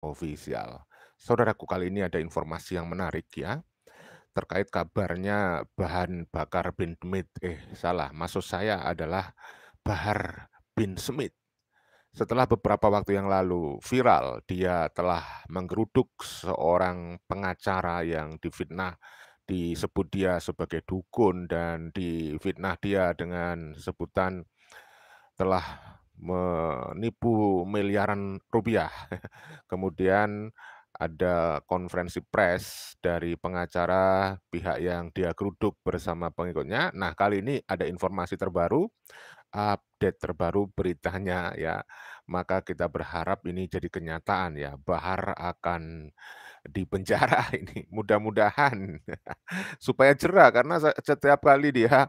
Official. Saudaraku, kali ini ada informasi yang menarik ya, terkait kabarnya Bahan Bakar bin Smith. Salah, maksud saya adalah Bahar bin Smith. Setelah beberapa waktu yang lalu viral, dia telah menggeruduk seorang pengacara yang difitnah, disebut dia sebagai dukun dan difitnah dia dengan sebutan telah menipu miliaran rupiah. Kemudian ada konferensi pers dari pengacara pihak yang dia geruduk bersama pengikutnya. Nah, kali ini ada informasi terbaru, update terbaru beritanya ya. Maka kita berharap ini jadi kenyataan ya, Bahar akan dipenjara ini, mudah-mudahan supaya jerah karena setiap kali dia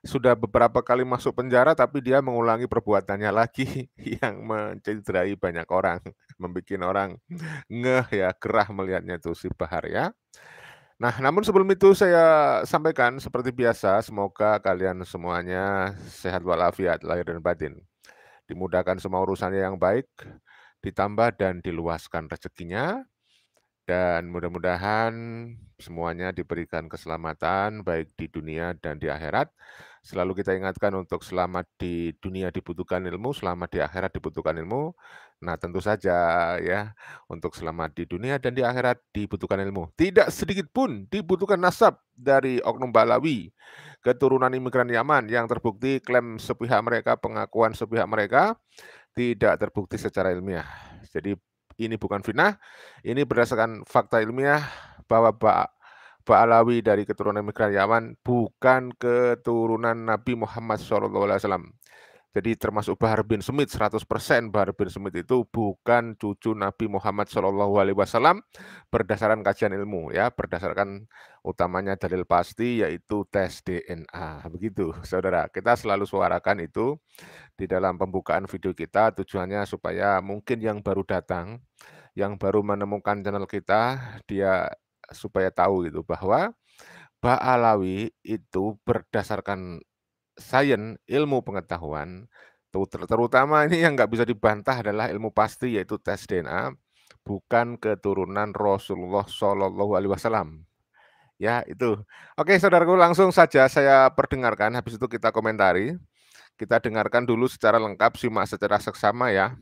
sudah beberapa kali masuk penjara, tapi dia mengulangi perbuatannya lagi yang mencederai banyak orang, membuat orang ngeh ya, gerah melihatnya tuh si Bahar ya. Nah, namun sebelum itu saya sampaikan seperti biasa, semoga kalian semuanya sehat walafiat lahir dan batin. Dimudahkan semua urusannya yang baik, ditambah dan diluaskan rezekinya, dan mudah-mudahan semuanya diberikan keselamatan baik di dunia dan di akhirat. Selalu kita ingatkan untuk selamat di dunia dibutuhkan ilmu, selamat di akhirat dibutuhkan ilmu. Nah, tentu saja ya, untuk selamat di dunia dan di akhirat dibutuhkan ilmu. Tidak sedikit pun dibutuhkan nasab dari oknum Balawi, keturunan imigran Yaman yang terbukti klaim sepihak mereka, pengakuan sepihak mereka tidak terbukti secara ilmiah. Jadi ini bukan fitnah, ini berdasarkan fakta ilmiah bahwa Ba'alawi dari keturunan migran Yaman bukan keturunan Nabi Muhammad SAW. Jadi termasuk Bahar bin Smith 100% Bahar bin Smith itu bukan cucu Nabi Muhammad SAW berdasarkan kajian ilmu ya, berdasarkan utamanya dalil pasti yaitu tes DNA. Begitu, saudara. Kita selalu suarakan itu di dalam pembukaan video kita, tujuannya supaya mungkin yang baru datang, yang baru menemukan channel kita, dia supaya tahu gitu bahwa Ba'alawi itu berdasarkan sains, ilmu pengetahuan, terutama ini yang nggak bisa dibantah adalah ilmu pasti yaitu tes DNA, bukan keturunan Rasulullah Shallallahu Alaihi Wasallam. Ya itu. Oke, saudaraku, langsung saja saya perdengarkan. Habis itu kita komentari. Kita dengarkan dulu secara lengkap, simak secara seksama ya,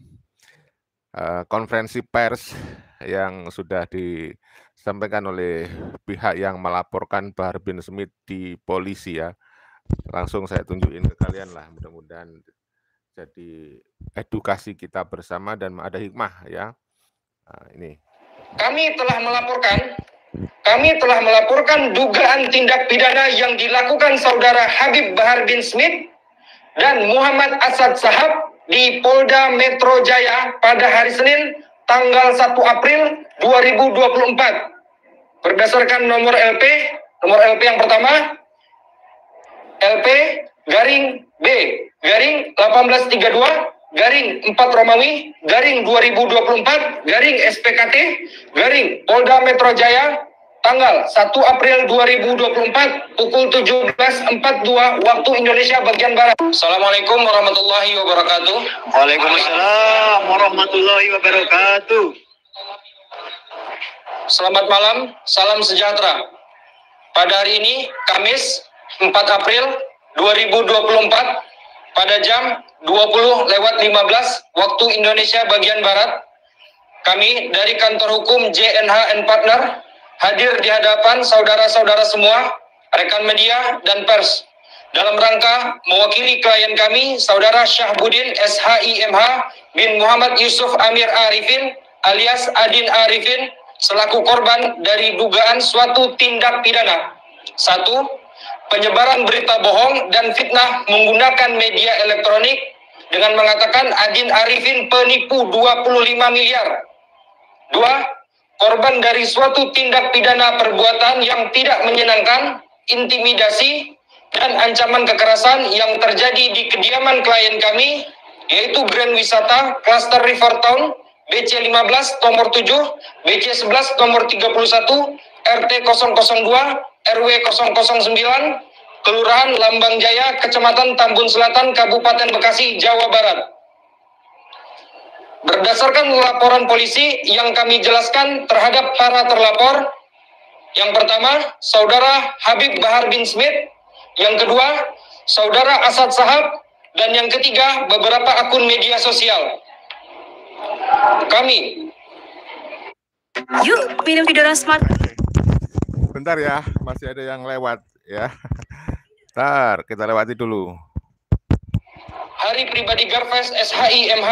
konferensi pers yang sudah disampaikan oleh pihak yang melaporkan Bahar bin Smith di polisi ya. Langsung saya tunjukin ke kalian lah, mudah-mudahan jadi edukasi kita bersama dan ada hikmah ya. Nah, ini. Kami telah melaporkan dugaan tindak pidana yang dilakukan saudara Habib Bahar bin Smith dan Muhammad Asad Sahab di Polda Metro Jaya pada hari Senin tanggal 1 April 2024. Berdasarkan nomor LP yang pertama, LP garing B garing 1832 garing 4 Romawi garing 2024 garing SPKT garing Polda Metro Jaya tanggal 1 April 2024 pukul 17.42 waktu Indonesia bagian Barat. Assalamualaikum warahmatullahi wabarakatuh. Waalaikumsalam warahmatullahi wabarakatuh. Selamat malam, salam sejahtera. Pada hari ini, Kamis 4 April 2024, pada jam 20:15 waktu Indonesia bagian Barat, kami dari kantor hukum JNH & Partner hadir di hadapan saudara-saudara semua, rekan media dan pers, dalam rangka mewakili klien kami, Saudara Syahbudin SHIMH bin Muhammad Yusuf Amir Arifin alias Adin Arifin, selaku korban dari dugaan suatu tindak pidana. 1. Penyebaran berita bohong dan fitnah menggunakan media elektronik dengan mengatakan Adin Arifin penipu 25 miliar. 2. Korban dari suatu tindak pidana perbuatan yang tidak menyenangkan, intimidasi, dan ancaman kekerasan yang terjadi di kediaman klien kami, yaitu Grand Wisata Cluster River Town, BC 15 nomor 7, BC 11 nomor 31, RT 002, RW 009, Kelurahan Lambang Jaya, Kecamatan Tambun Selatan, Kabupaten Bekasi, Jawa Barat. berdasarkan laporan polisi yang kami jelaskan terhadap para terlapor, yang pertama, Saudara Habib Bahar bin Smith, yang kedua, Saudara Asad Shahab, dan yang ketiga, beberapa akun media sosial. Kami. Yuk, minum Vidora Smart. Bentar ya, masih ada yang lewat ya. Bentar, kita lewati dulu. Hari Pribadi Garves SHI MH,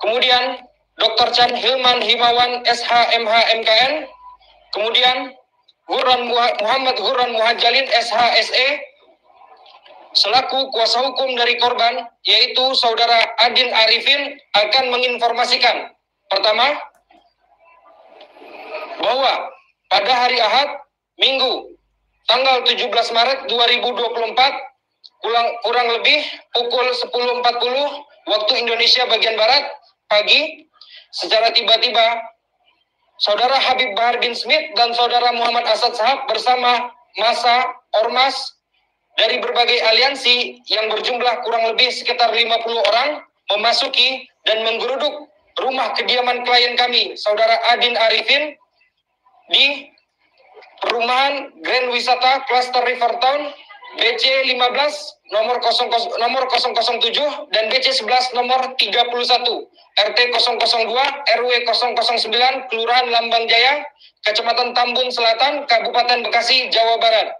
kemudian Dr. Chan Hilman Himawan SH MH MKN, kemudian Muhammad Hurran Muhajalin SH SE, selaku kuasa hukum dari korban, yaitu Saudara Adin Arifin, akan menginformasikan. Pertama, bahwa pada hari Ahad, Minggu, tanggal 17 Maret 2024, kurang lebih pukul 10.40 waktu Indonesia bagian Barat pagi, secara tiba-tiba Saudara Habib Bahar bin Smith dan Saudara Muhammad Asad Shahab bersama massa ormas dari berbagai aliansi yang berjumlah kurang lebih sekitar 50 orang memasuki dan menggeruduk rumah kediaman klien kami, Saudara Adin Arifin, di perumahan Grand Wisata Cluster Rivertown BC 15 nomor 007 dan BC 11 nomor 31 RT 002 RW 009 Kelurahan Lambang Jaya, Kecamatan Tambun Selatan, Kabupaten Bekasi, Jawa Barat.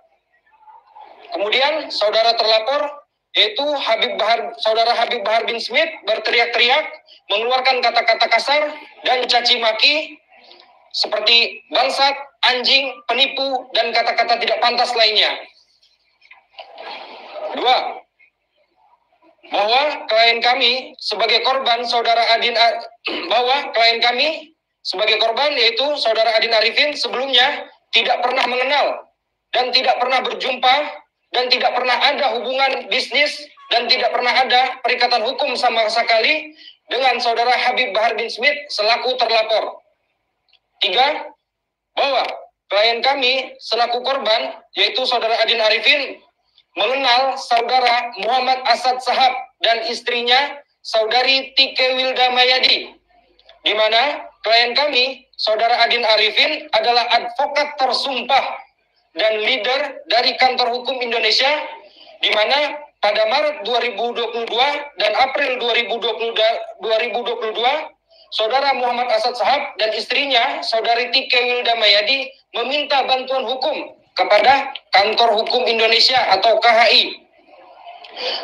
Kemudian saudara terlapor yaitu Saudara Habib Bahar bin Smith berteriak-teriak, mengeluarkan kata-kata kasar dan caci maki seperti bangsat, anjing, penipu, dan kata-kata tidak pantas lainnya. 2. Bahwa klien kami sebagai korban yaitu Saudara Adin Arifin sebelumnya tidak pernah mengenal dan tidak pernah berjumpa dan tidak pernah ada hubungan bisnis dan tidak pernah ada perikatan hukum sama sekali dengan Saudara Habib Bahar bin Smith selaku terlapor. 3. Bahwa klien kami selaku korban yaitu Saudara Adin Arifin mengenal Saudara Muhammad Asad Shahab dan istrinya Saudari Tike Wilda Mayadi, di mana klien kami Saudara Adin Arifin adalah advokat tersumpah dan leader dari Kantor Hukum Indonesia, di mana pada Maret 2022 dan April 2022 Saudara Muhammad Asad Shahab dan istrinya Saudari Tike Wilda Mayadi meminta bantuan hukum kepada Kantor Hukum Indonesia atau KHI,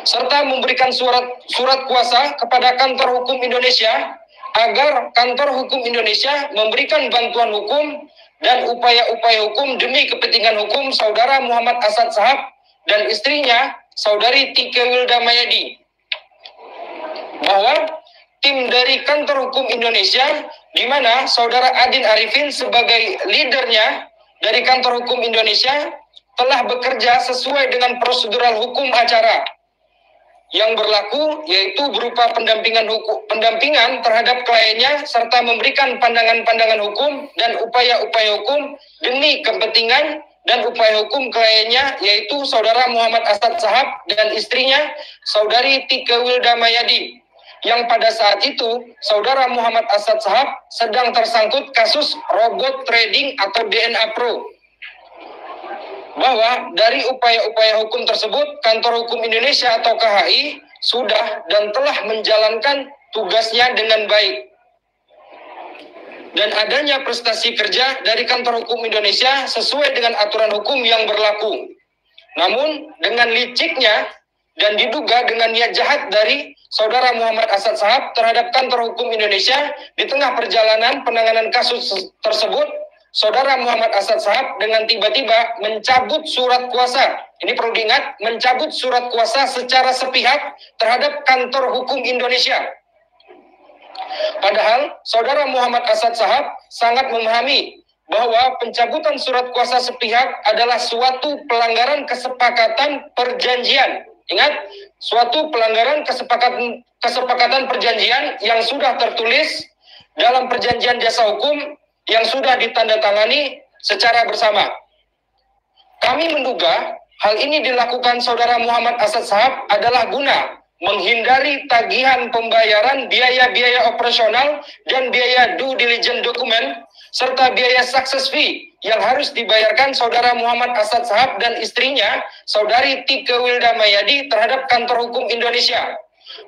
serta memberikan surat kuasa kepada Kantor Hukum Indonesia agar Kantor Hukum Indonesia memberikan bantuan hukum dan upaya-upaya hukum demi kepentingan hukum Saudara Muhammad Asad Shahab dan istrinya Saudari Tike Wilda Mayadi. Bahwa tim dari Kantor Hukum Indonesia, di mana Saudara Adin Arifin sebagai leadernya dari Kantor Hukum Indonesia telah bekerja sesuai dengan prosedural hukum acara yang berlaku, yaitu berupa pendampingan terhadap kliennya serta memberikan pandangan-pandangan hukum dan upaya-upaya hukum demi kepentingan dan upaya hukum kliennya, yaitu Saudara Muhammad Asad Shahab dan istrinya Saudari Tike Wilda Mayadi, yang pada saat itu Saudara Muhammad Asad Shahab sedang tersangkut kasus robot trading atau DNA Pro. Bahwa dari upaya-upaya hukum tersebut, Kantor Hukum Indonesia atau KHI sudah dan telah menjalankan tugasnya dengan baik. Dan adanya prestasi kerja dari Kantor Hukum Indonesia sesuai dengan aturan hukum yang berlaku. Namun dengan liciknya dan diduga dengan niat jahat dari Saudara Muhammad Asad Shahab terhadap Kantor Hukum Indonesia, di tengah perjalanan penanganan kasus tersebut, Saudara Muhammad Asad Shahab dengan tiba-tiba mencabut surat kuasa. Ini perlu diingat, mencabut surat kuasa secara sepihak terhadap Kantor Hukum Indonesia. Padahal Saudara Muhammad Asad Shahab sangat memahami bahwa pencabutan surat kuasa sepihak adalah suatu pelanggaran kesepakatan perjanjian. Ingat, suatu pelanggaran kesepakatan perjanjian yang sudah tertulis dalam perjanjian jasa hukum yang sudah ditandatangani secara bersama. Kami menduga hal ini dilakukan Saudara Muhammad Asad Shahab adalah guna menghindari tagihan pembayaran biaya-biaya operasional dan biaya due diligence dokumen serta biaya success fee yang harus dibayarkan Saudara Muhammad Asad Shahab dan istrinya, Saudari Tike Wilda Mayadi terhadap Kantor Hukum Indonesia.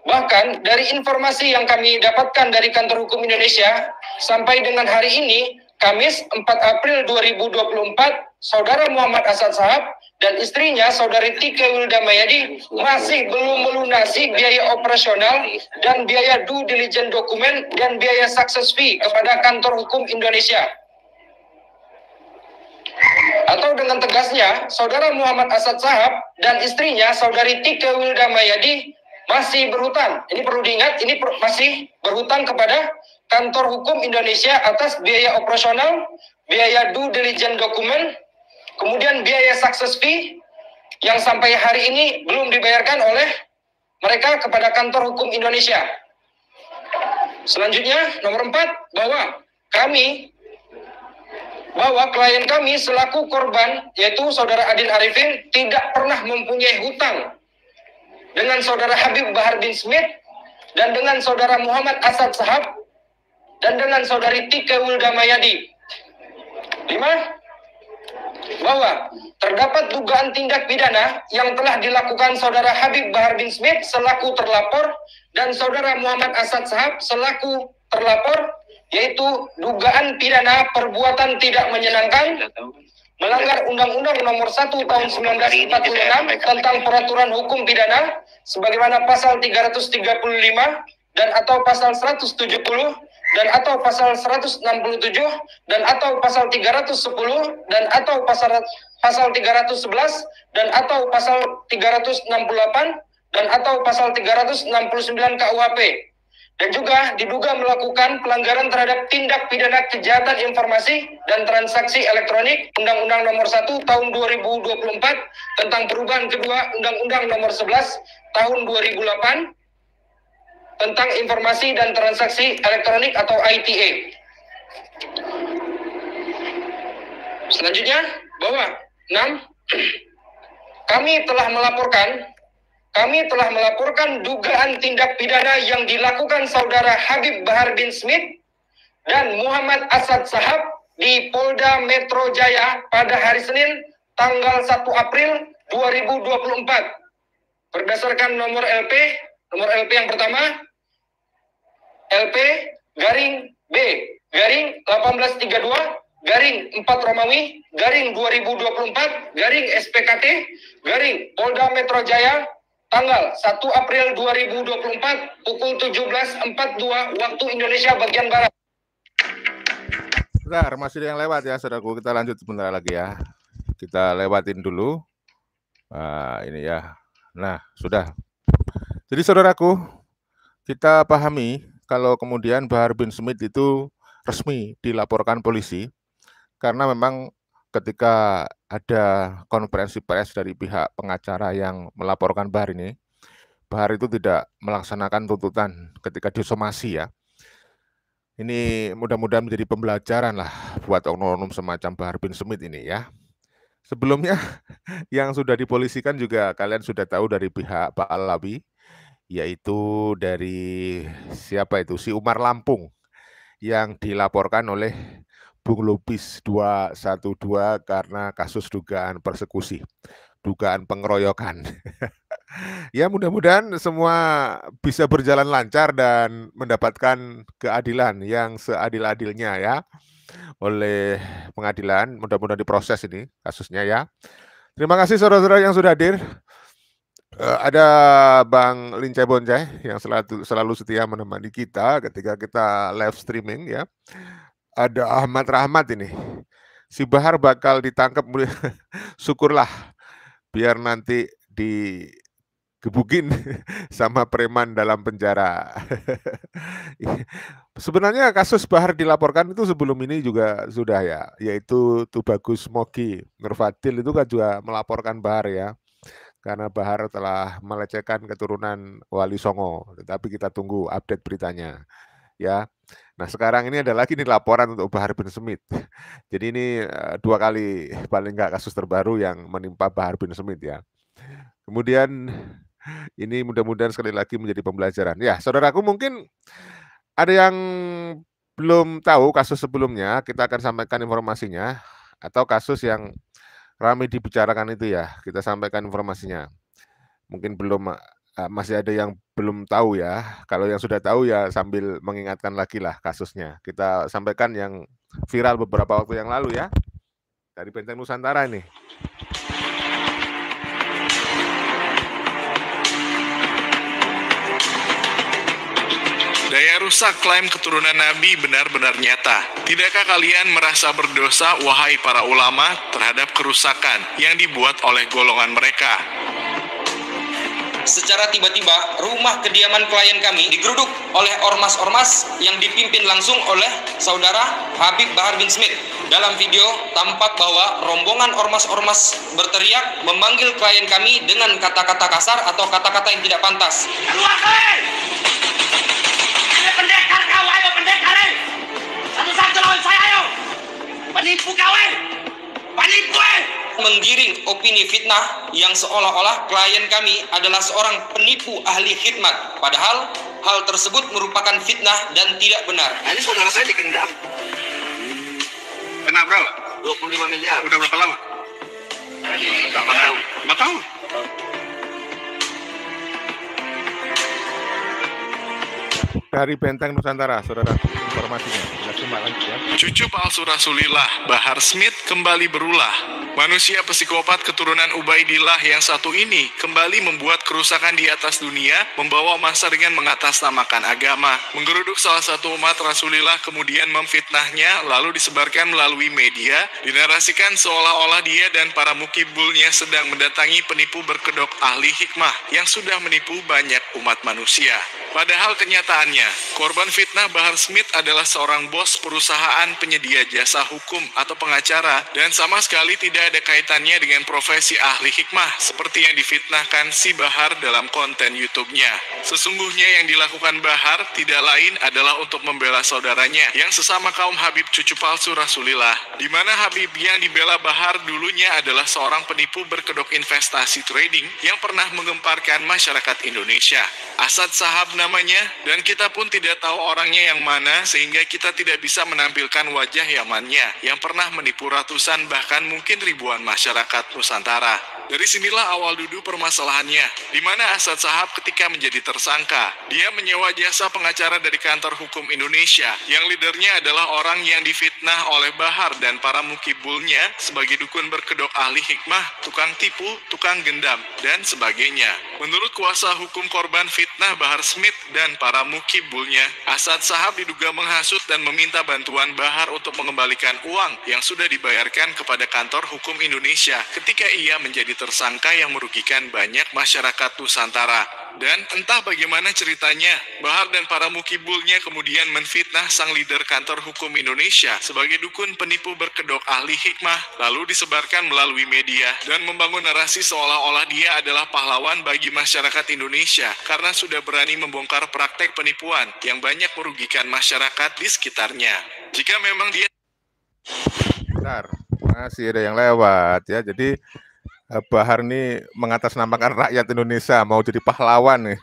Bahkan dari informasi yang kami dapatkan dari Kantor Hukum Indonesia, sampai dengan hari ini, Kamis 4 April 2024, Saudara Muhammad Asad Shahab dan istrinya, Saudari Tike Wilda Mayadi, masih belum melunasi biaya operasional dan biaya due diligence dokumen dan biaya success fee kepada Kantor Hukum Indonesia. Atau dengan tegasnya, Saudara Muhammad Asad Shahab dan istrinya, Saudari Tike Wilda Mayadi, masih berhutang. Ini perlu diingat, ini masih berhutang kepada Kantor Hukum Indonesia atas biaya operasional, biaya due diligence dokumen, kemudian biaya success fee yang sampai hari ini belum dibayarkan oleh mereka kepada Kantor Hukum Indonesia. Selanjutnya, nomor 4, bahwa klien kami selaku korban, yaitu Saudara Adin Arifin, tidak pernah mempunyai hutang dengan Saudara Habib Bahar bin Smith dan dengan Saudara Muhammad Asad Shahab dan dengan Saudari Tike Wilda Mayadi. 5, bahwa terdapat dugaan tindak pidana yang telah dilakukan Saudara Habib Bahar bin Smith selaku terlapor dan Saudara Muhammad Asad Shahab selaku terlapor, yaitu dugaan pidana perbuatan tidak menyenangkan, melanggar Undang-Undang Nomor 1 Tahun 1946 tentang Peraturan Hukum Pidana sebagaimana pasal 335 dan atau pasal 170 dan atau pasal 167 dan atau pasal 310 dan atau pasal 311 dan atau pasal 368 dan atau pasal 369 KUHP. Dan juga diduga melakukan pelanggaran terhadap tindak pidana kejahatan informasi dan transaksi elektronik Undang-Undang Nomor 1 Tahun 2024 tentang perubahan kedua Undang-Undang Nomor 11 Tahun 2008 tentang informasi dan transaksi elektronik atau ITA. Selanjutnya, bahwa 6, kami telah melaporkan dugaan tindak pidana yang dilakukan Saudara Habib Bahar bin Smith dan Muhammad Asad Shahab di Polda Metro Jaya pada hari Senin tanggal 1 April 2024. Berdasarkan nomor LP yang pertama, LP garing B garing 1832 garing 4 Romawi garing 2024 garing SPKT garing Polda Metro Jaya tanggal 1 April 2024 pukul 17.42 waktu Indonesia bagian Barat. Bentar, masih ada yang lewat ya, saudaraku. Kita lanjut sebentar lagi ya. Kita lewatin dulu. Ini ya. Nah, sudah. Jadi saudaraku, kita pahami kalau kemudian Bahar bin Smith itu resmi dilaporkan polisi karena memang ketika ada konferensi pers dari pihak pengacara yang melaporkan Bahar ini, Bahar itu tidak melaksanakan tuntutan ketika disomasi ya. Ini mudah-mudahan menjadi pembelajaran lah buat oknum-oknum semacam Bahar bin Smith ini ya. Sebelumnya yang sudah dipolisikan juga kalian sudah tahu dari pihak Pak Alawi, yaitu dari siapa itu, si Umar Lampung yang dilaporkan oleh Bung Lubis 212 karena kasus dugaan persekusi, dugaan pengeroyokan. Ya mudah-mudahan semua bisa berjalan lancar dan mendapatkan keadilan yang seadil-adilnya ya oleh pengadilan. Mudah-mudahan diproses ini kasusnya ya. Terima kasih saudara-saudara yang sudah hadir. Ada Bang Lincai Boncai yang selalu setia menemani kita ketika kita live streaming ya. Ada Ahmad Rahmat ini. Si Bahar bakal ditangkap, syukurlah, biar nanti digebukin sama preman dalam penjara. Sebenarnya kasus Bahar dilaporkan itu sebelum ini juga sudah ya, yaitu Tubagus Mogi Nurfadil itu kan juga melaporkan Bahar ya, karena Bahar telah melecehkan keturunan Wali Songo. Tetapi kita tunggu update beritanya ya. Nah sekarang ini ada lagi nih laporan untuk Bahar bin Smith. Jadi ini 2 kali paling nggak kasus terbaru yang menimpa Bahar bin Smith ya. Kemudian Ini mudah-mudahan sekali lagi menjadi pembelajaran. Ya, saudaraku mungkin ada yang belum tahu kasus sebelumnya, kita akan sampaikan informasinya, atau kasus yang ramai dibicarakan itu ya, kita sampaikan informasinya. Mungkin belum masih ada yang belum tahu ya. Kalau yang sudah tahu ya sambil mengingatkan lagi lah kasusnya. Kita sampaikan yang viral beberapa waktu yang lalu ya, dari Benteng Nusantara ini. Daya rusak klaim keturunan Nabi benar-benar nyata. Tidakkah kalian merasa berdosa, wahai para ulama, terhadap kerusakan yang dibuat oleh golongan mereka? Secara tiba-tiba, rumah kediaman klien kami digeruduk oleh ormas-ormas yang dipimpin langsung oleh saudara Habib Bahar bin Smith. Dalam video, tampak bahwa rombongan ormas-ormas berteriak memanggil klien kami dengan kata-kata kasar atau kata-kata yang tidak pantas. Keluar kalian! Ini pendekar kau, ayo pendekar! Satu-satu lawan saya, ayo! Penipu kau, penipu! Menggiring opini fitnah yang seolah-olah klien kami adalah seorang penipu ahli khidmat. Padahal hal tersebut merupakan fitnah dan tidak benar. Ini saudara saya digendam. Kena berapa? 25 miliar. Udah berapa lama? Enggak tahu. 4 tahun. Dari Benteng Nusantara, saudara, informasinya. Kita simak lanjut ya. Cucu palsu Rasulillah, Bahar Smith, kembali berulah. Manusia psikopat keturunan Ubaidillah yang satu ini kembali membuat kerusakan di atas dunia, membawa massa dengan mengatasnamakan agama, menggeruduk salah satu umat Rasulillah, kemudian memfitnahnya, lalu disebarkan melalui media, dinarasikan seolah-olah dia dan para mukibulnya sedang mendatangi penipu berkedok ahli hikmah yang sudah menipu banyak umat manusia. Padahal kenyataannya, korban fitnah Bahar Smith adalah seorang bos perusahaan penyedia jasa hukum atau pengacara dan sama sekali tidak ada kaitannya dengan profesi ahli hikmah seperti yang difitnahkan si Bahar dalam konten YouTube-nya. Sesungguhnya yang dilakukan Bahar tidak lain adalah untuk membela saudaranya yang sesama kaum Habib cucu palsu Rasulillah, di mana Habib yang dibela Bahar dulunya adalah seorang penipu berkedok investasi trading yang pernah menggemparkan masyarakat Indonesia. Asad Sahab namanya, dan kita pun tidak tahu orangnya yang mana sehingga kita tidak bisa menampilkan wajah Yamannya yang pernah menipu ratusan bahkan mungkin ribuan masyarakat Nusantara. Dari sinilah awal duduk permasalahannya, di mana Asad Sahab ketika menjadi tersangka, dia menyewa jasa pengacara dari kantor hukum Indonesia, yang leadernya adalah orang yang difitnah oleh Bahar dan para mukibulnya sebagai dukun berkedok ahli hikmah, tukang tipu, tukang gendam, dan sebagainya. Menurut kuasa hukum korban fitnah Bahar Smith dan para mukibulnya, Asad Sahab diduga menghasut dan meminta bantuan Bahar untuk mengembalikan uang yang sudah dibayarkan kepada kantor hukum Indonesia ketika ia menjadi tersangka yang merugikan banyak masyarakat Nusantara. Dan entah bagaimana ceritanya, Bahar dan para mukibulnya kemudian menfitnah sang leader kantor hukum Indonesia sebagai dukun penipu berkedok ahli hikmah, lalu disebarkan melalui media dan membangun narasi seolah-olah dia adalah pahlawan bagi masyarakat Indonesia karena sudah berani membongkar praktek penipuan yang banyak merugikan masyarakat di sekitarnya. Jika memang dia... Bentar, masih ada yang lewat ya. Jadi Bahar ini mengatasnamakan rakyat Indonesia, mau jadi pahlawan nih.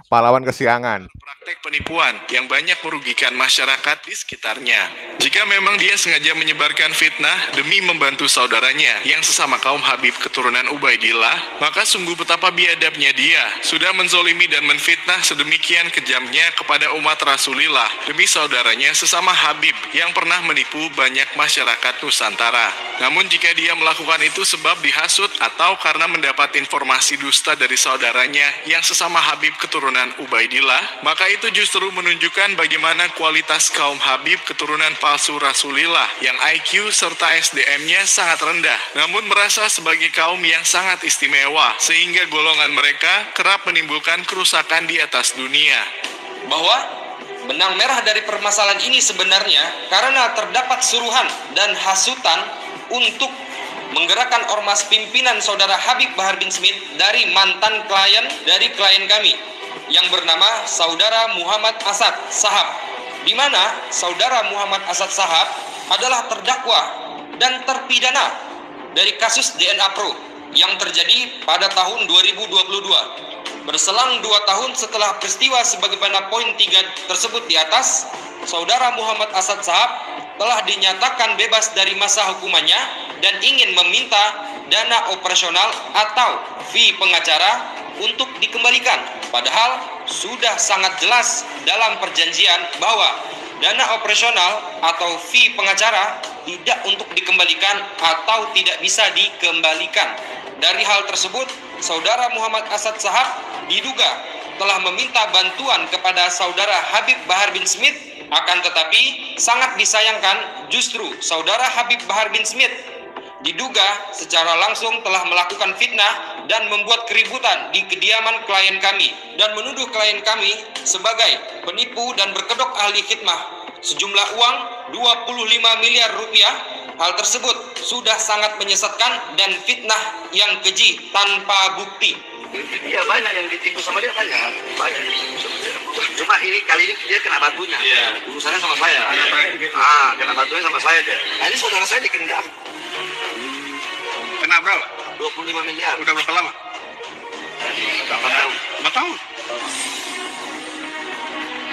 Pahlawan kesiangan. Praktek penipuan yang banyak merugikan masyarakat di sekitarnya. Jika memang dia sengaja menyebarkan fitnah demi membantu saudaranya yang sesama kaum Habib keturunan Ubaidillah, maka sungguh betapa biadabnya dia sudah menzolimi dan menfitnah sedemikian kejamnya kepada umat Rasulillah demi saudaranya sesama Habib yang pernah menipu banyak masyarakat Nusantara. Namun jika dia melakukan itu sebab dihasut atau karena mendapat informasi dusta dari saudaranya yang sesama Habib keturunan Ubaidillah, maka itu justru menunjukkan bagaimana kualitas kaum Habib keturunan palsu Rasulillah yang IQ serta SDM-nya sangat rendah, namun merasa sebagai kaum yang sangat istimewa, sehingga golongan mereka kerap menimbulkan kerusakan di atas dunia. Bahwa benang merah dari permasalahan ini sebenarnya karena terdapat suruhan dan hasutan untuk menggerakkan ormas pimpinan saudara Habib Bahar bin Smith dari mantan klien kami yang bernama saudara Muhammad Asad Sahab, di mana saudara Muhammad Asad Sahab adalah terdakwa dan terpidana dari kasus DNA Pro yang terjadi pada tahun 2022. Berselang 2 tahun setelah peristiwa sebagaimana poin 3 tersebut di atas, Saudara Muhammad Asad Shahab telah dinyatakan bebas dari masa hukumannya dan ingin meminta dana operasional atau fee pengacara untuk dikembalikan. Padahal sudah sangat jelas dalam perjanjian bahwa dana operasional atau fee pengacara tidak untuk dikembalikan atau tidak bisa dikembalikan. Dari hal tersebut, Saudara Muhammad Asad Shahab diduga telah meminta bantuan kepada Saudara Habib Bahar bin Smith, akan tetapi sangat disayangkan justru Saudara Habib Bahar bin Smith diduga secara langsung telah melakukan fitnah dan membuat keributan di kediaman klien kami dan menuduh klien kami sebagai penipu dan berkedok ahli khidmah sejumlah uang 25 miliar rupiah. Hal tersebut sudah sangat menyesatkan dan fitnah yang keji tanpa bukti. Iya, banyak yang ditipu sama dia, banyak ditipu sama dia. Cuma kali ini dia kena batunya. Iya. Urusannya sama saya. Kena batunya sama saya dia. Nah, ini saudara saya dikendam. Kena berapa? 25 miliar. Udah berapa lama? 8 tahun. 4 tahun.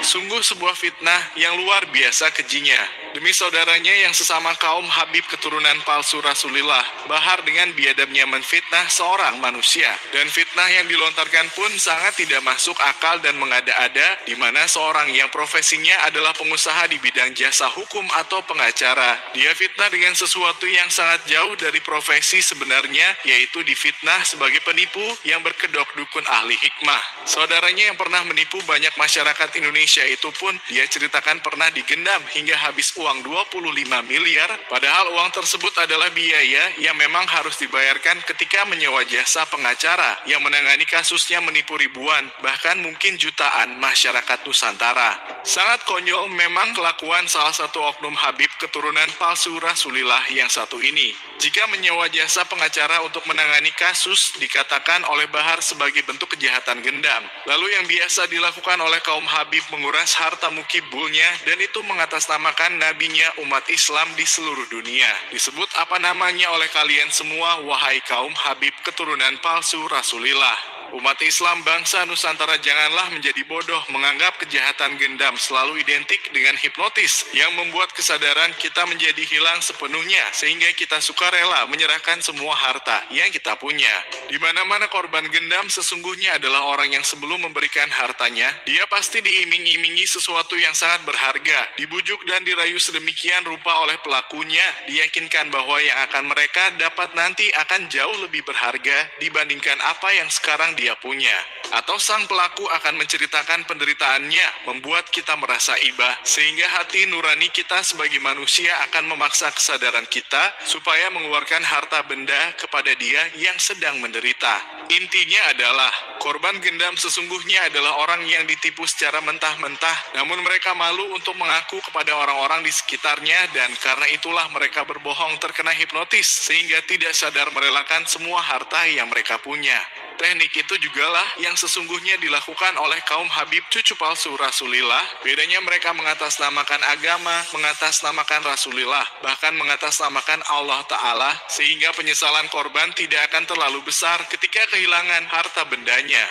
Sungguh sebuah fitnah yang luar biasa kejinya. Demi saudaranya yang sesama kaum Habib keturunan palsu Rasulullah, Bahar dengan biadabnya menfitnah seorang manusia. Dan fitnah yang dilontarkan pun sangat tidak masuk akal dan mengada-ada, di mana seorang yang profesinya adalah pengusaha di bidang jasa hukum atau pengacara. Dia fitnah dengan sesuatu yang sangat jauh dari profesi sebenarnya, yaitu difitnah sebagai penipu yang berkedok dukun ahli hikmah. Saudaranya yang pernah menipu banyak masyarakat Indonesia itu pun dia ceritakan pernah digendam hingga habis uang 25 miliar, padahal uang tersebut adalah biaya yang memang harus dibayarkan ketika menyewa jasa pengacara yang menangani kasusnya menipu ribuan, bahkan mungkin jutaan masyarakat Nusantara. Sangat konyol memang kelakuan salah satu oknum Habib keturunan palsu Rasulullah yang satu ini. Jika menyewa jasa pengacara untuk menangani kasus dikatakan oleh Bahar sebagai bentuk kejahatan gendam. Lalu yang biasa dilakukan oleh kaum Habib menguras harta mukibulnya dan itu mengatasnamakan nabinya umat Islam di seluruh dunia. Disebut apa namanya oleh kalian semua, wahai kaum Habib keturunan palsu Rasulullah. Umat Islam bangsa Nusantara janganlah menjadi bodoh menganggap kejahatan gendam selalu identik dengan hipnotis yang membuat kesadaran kita menjadi hilang sepenuhnya sehingga kita sukarela menyerahkan semua harta yang kita punya. Di mana-mana korban gendam sesungguhnya adalah orang yang sebelum memberikan hartanya, dia pasti diiming-imingi sesuatu yang sangat berharga, dibujuk dan dirayu sedemikian rupa oleh pelakunya, diyakinkan bahwa yang akan mereka dapat nanti akan jauh lebih berharga dibandingkan apa yang sekarang dia punya. Atau sang pelaku akan menceritakan penderitaannya, membuat kita merasa iba, sehingga hati nurani kita sebagai manusia akan memaksa kesadaran kita supaya mengeluarkan harta benda kepada dia yang sedang menderita. Intinya adalah, korban gendam sesungguhnya adalah orang yang ditipu secara mentah-mentah, namun mereka malu untuk mengaku kepada orang-orang di sekitarnya, dan karena itulah mereka berbohong terkena hipnotis, sehingga tidak sadar merelakan semua harta yang mereka punya. Teknik itu jugalah yang sesungguhnya dilakukan oleh kaum Habib cucu palsu Rasulullah. Bedanya mereka mengatasnamakan agama, mengatasnamakan Rasulullah, bahkan mengatasnamakan Allah Ta'ala, sehingga penyesalan korban tidak akan terlalu besar ketika kehilangan harta bendanya.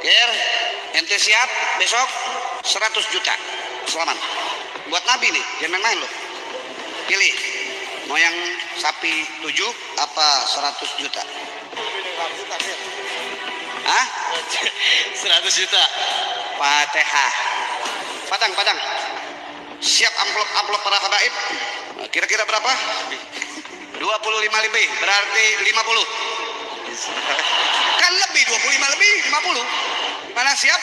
Ger, ente siap besok 100 juta selamat. Buat Nabi nih, jangan main-main loh. Pilih, mau yang sapi 7 apa 100 juta? Hah? 100 juta. Fatihah. Padang. Siap amplop para habaib. Kira-kira berapa? 25 lebih, berarti 50. Kan lebih, 25 lebih, 50. Gimana, siap?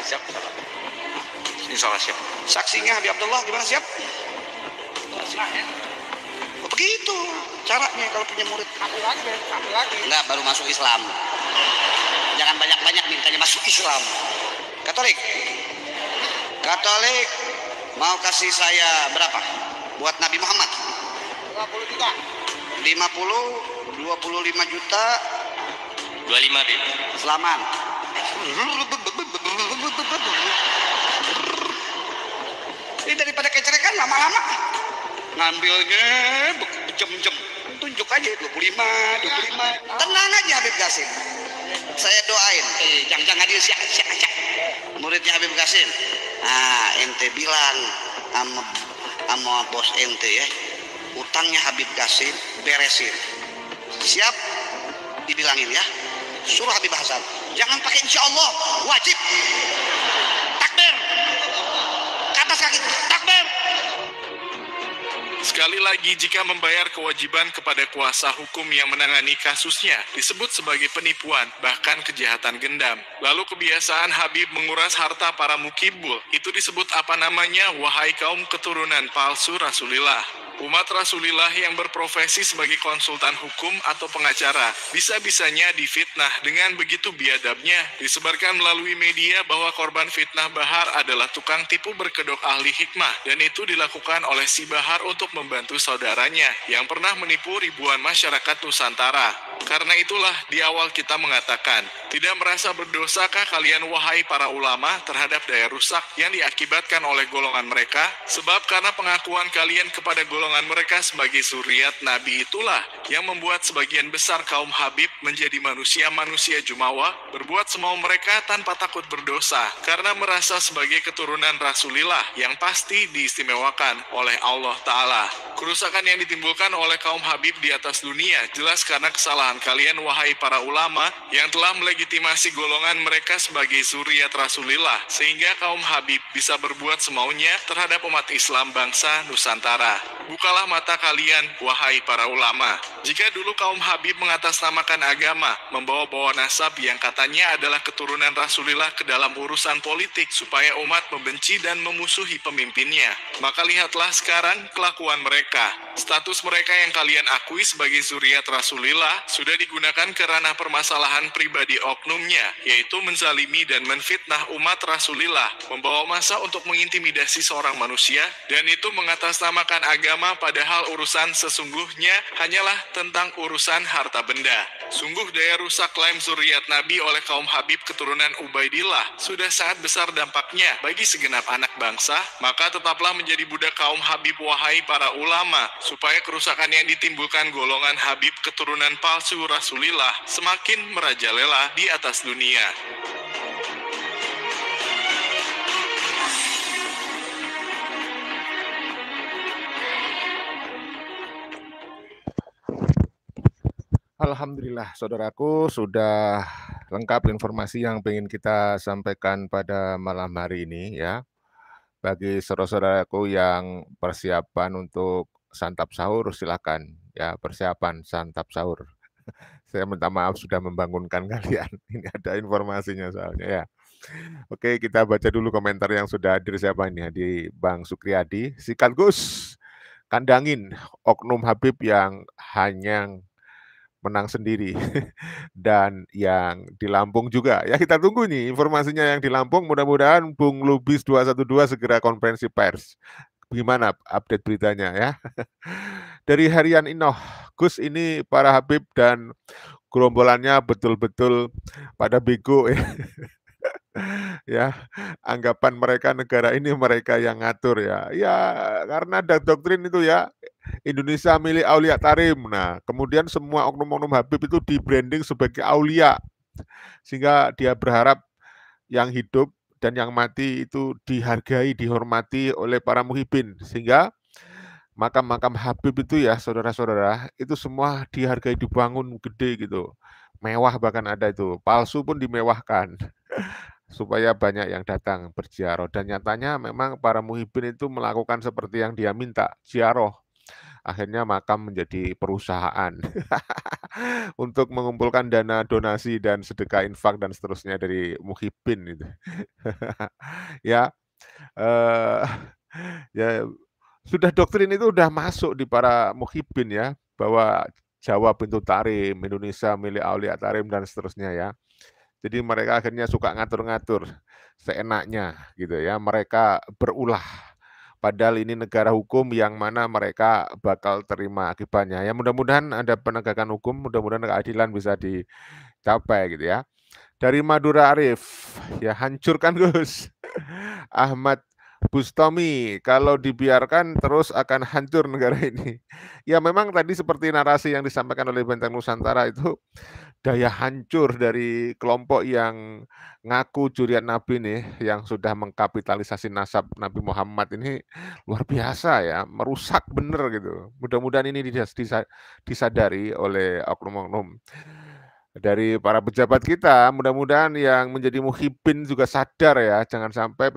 Siap. Insya Allah siap. Saksinya Habib Abdullah gimana, siap? Oh, begitu caranya kalau punya murid. Satu lagi. Enggak, baru masuk Islam. Jangan banyak-banyak mintanya masuk Islam. Katolik mau kasih saya berapa? Buat Nabi Muhammad 50 juta. 50, 25 juta 25 Bib. Selamat. Ini daripada kecerekan lama-lama ngambilnya jam-jam tunjuk aja 25. Tenang aja Habib Qasim. Saya doain. Jangan hadir syak. Muridnya Habib Qasim. Nah, ente bilang sama bos ente ya, utangnya Habib Qasim beresin. Siap? Dibilangin ya. Suruh Habib Hasan. Jangan pakai insya Allah, wajib. Takbir. Ke atas kaki, takbir. Sekali lagi, jika membayar kewajiban kepada kuasa hukum yang menangani kasusnya disebut sebagai penipuan, bahkan kejahatan gendam. Lalu kebiasaan Habib menguras harta para mukibul, itu disebut apa namanya? Wahai kaum keturunan palsu Rasulillah. Umat Rasulillah yang berprofesi sebagai konsultan hukum atau pengacara bisa-bisanya difitnah dengan begitu biadabnya. Disebarkan melalui media bahwa korban fitnah Bahar adalah tukang tipu berkedok ahli hikmah, dan itu dilakukan oleh si Bahar untuk membantu saudaranya yang pernah menipu ribuan masyarakat Nusantara. Karena itulah di awal kita mengatakan, tidak merasa berdosakah kalian wahai para ulama terhadap daya rusak yang diakibatkan oleh golongan mereka? Sebab karena pengakuan kalian kepada golongan mereka sebagai zuriat Nabi itulah yang membuat sebagian besar kaum Habib menjadi manusia-manusia jumawa, berbuat semau mereka tanpa takut berdosa, karena merasa sebagai keturunan Rasulillah yang pasti diistimewakan oleh Allah Ta'ala. Kerusakan yang ditimbulkan oleh kaum Habib di atas dunia jelas karena kesalahan kalian wahai para ulama yang telah melegitimasi golongan mereka sebagai zuriat Rasulillah, sehingga kaum Habib bisa berbuat semaunya terhadap umat Islam bangsa Nusantara. Bukalah mata kalian wahai para ulama. Jika dulu kaum Habib mengatasnamakan agama, membawa-bawa nasab yang katanya adalah keturunan Rasulillah ke dalam urusan politik supaya umat membenci dan memusuhi pemimpinnya, maka lihatlah sekarang kelakuan mereka. Status mereka yang kalian akui sebagai zuriat Rasulillah sudah digunakan ke ranah permasalahan pribadi oknumnya, yaitu menzalimi dan menfitnah umat Rasulillah, membawa massa untuk mengintimidasi seorang manusia, dan itu mengatasnamakan agama padahal urusan sesungguhnya hanyalah tentang urusan harta benda. Sungguh daya rusak klaim zuriat Nabi oleh kaum Habib keturunan Ubaidillah sudah sangat besar dampaknya bagi segenap anak bangsa, maka tetaplah menjadi budak kaum Habib wahai para ulama, supaya kerusakan yang ditimbulkan golongan Habib keturunan palsu Rasulillah semakin merajalela di atas dunia. Alhamdulillah, saudaraku, sudah lengkap informasi yang ingin kita sampaikan pada malam hari ini ya. Bagi saudara-saudaraku yang persiapan untuk santap sahur, silakan ya, persiapan santap sahur. Saya minta maaf sudah membangunkan kalian. Ini ada informasinya soalnya ya. Oke, kita baca dulu komentar yang sudah hadir. Siapa ini? Di Bang Sukriyadi. Sikat Gus, kandangin oknum Habib yang hanya menang sendiri. Dan yang di Lampung juga. Ya, kita tunggu nih informasinya yang di Lampung. Mudah-mudahan Bung Lubis 212 segera konferensi pers. Gimana update beritanya ya? Dari Harian Inoh, Gus, ini para Habib dan gerombolannya betul-betul pada bego ya. Ya, anggapan mereka negara ini mereka yang ngatur ya. Ya, karena ada doktrin itu ya, Indonesia milik Aulia Tarim. Nah, kemudian semua oknum-oknum Habib itu di-branding sebagai aulia. Sehingga dia berharap yang hidup dan yang mati itu dihargai, dihormati oleh para muhibin. Sehingga makam-makam Habib itu ya, saudara-saudara, itu semua dihargai, dibangun gede gitu. Mewah bahkan ada itu. Palsu pun dimewahkan. Supaya banyak yang datang berziarah. Dan nyatanya memang para muhibin itu melakukan seperti yang dia minta, ziarah. Akhirnya makam menjadi perusahaan untuk mengumpulkan dana donasi dan sedekah infak dan seterusnya dari muhibin itu. Ya, ya sudah doktrin itu udah masuk di para muhibin ya, bahwa Jawa pintu Tarim, Indonesia milik Aulia Tarim dan seterusnya ya. Jadi mereka akhirnya suka ngatur-ngatur seenaknya gitu ya. Mereka berulah. Padahal ini negara hukum yang mana mereka bakal terima akibatnya. Ya mudah-mudahan ada penegakan hukum, mudah-mudahan keadilan bisa dicapai gitu ya. Dari Madura Arif, ya hancurkan Gus. Ahmad Bustomi, kalau dibiarkan terus akan hancur negara ini. Ya memang tadi seperti narasi yang disampaikan oleh Benteng Nusantara itu, daya hancur dari kelompok yang ngaku curian Nabi nih, yang sudah mengkapitalisasi nasab Nabi Muhammad ini luar biasa ya, merusak bener gitu. Mudah-mudahan ini disadari oleh oknum-oknum dari para pejabat kita, mudah-mudahan yang menjadi muhibin juga sadar ya, jangan sampai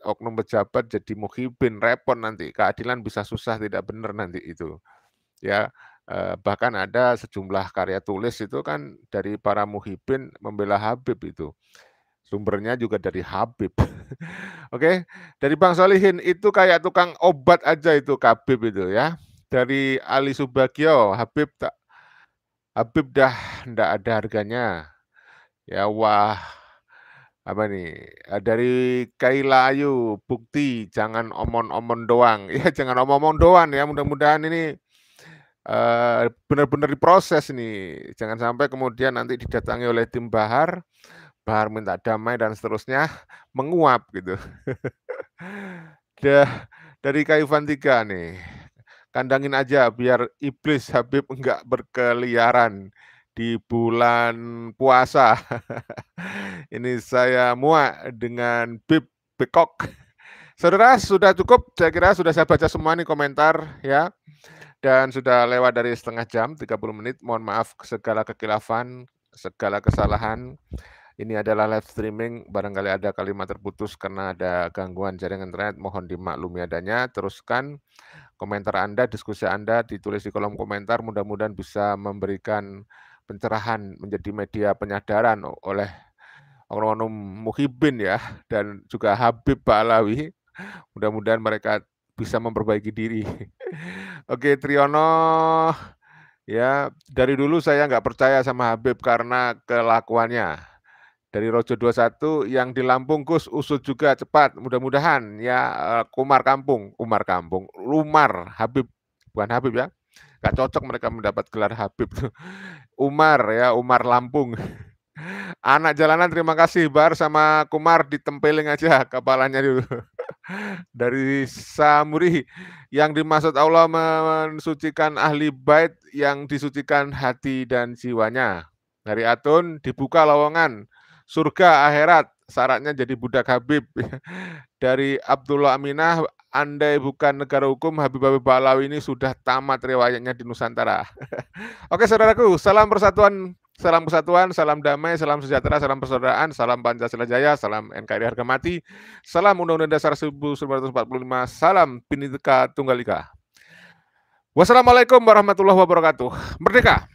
oknum pejabat jadi muhibin, repot nanti, keadilan bisa susah, tidak benar nanti itu. Ya, bahkan ada sejumlah karya tulis itu kan dari para muhibin membela Habib itu. Sumbernya juga dari Habib. Oke, dari Bang Solihin itu kayak tukang obat aja itu Habib itu ya. Dari Ali Subagio, Habib dah ndak ada harganya. Ya wah, apa nih, dari Kaila Ayu, bukti jangan omong-omong doang. Ya jangan omong-omong doang ya, mudah-mudahan ini benar-benar diproses nih. Jangan sampai kemudian nanti didatangi oleh tim Bahar minta damai dan seterusnya, menguap gitu. Dari Kayuvan 3 nih, kandangin aja biar iblis Habib enggak berkeliaran di bulan puasa. Ini saya muak dengan Bekok. Saudara, sudah cukup, saya kira sudah saya baca semua nih komentar ya. Dan sudah lewat dari setengah jam, 30 menit. Mohon maaf segala kekilafan, segala kesalahan. Ini adalah live streaming, barangkali ada kalimat terputus karena ada gangguan jaringan internet, mohon dimaklumi adanya. Teruskan komentar Anda, diskusi Anda ditulis di kolom komentar, mudah-mudahan bisa memberikan pencerahan, menjadi media penyadaran oleh oknum-oknum muhibin ya, dan juga Habib Ba'alawi. Mudah-mudahan mereka bisa memperbaiki diri. Oke, Triyono, ya dari dulu saya nggak percaya sama Habib karena kelakuannya. Dari Rojo 21 yang di Lampung Gus usut juga cepat, mudah-mudahan ya. Umar Lumar Habib, bukan Habib ya, nggak cocok mereka mendapat gelar Habib tuh. Umar ya, Umar Lampung. Anak jalanan terima kasih, Bar sama Kumar ditempeling aja kepalanya dulu. Dari Samuri, yang dimaksud Allah mensucikan ahli bait, yang disucikan hati dan jiwanya. Dari Atun, dibuka lowongan surga akhirat, syaratnya jadi budak Habib. Dari Abdullah Aminah, andai bukan negara hukum, Habib Ba'alawi ini sudah tamat riwayatnya di Nusantara. Oke saudaraku, salam persatuan, salam damai, salam sejahtera, salam persaudaraan, salam Pancasila Jaya, salam NKRI harga mati, salam Undang-Undang Dasar 1945, salam Bhinneka Tunggal Ika. Wassalamualaikum warahmatullahi wabarakatuh. Merdeka!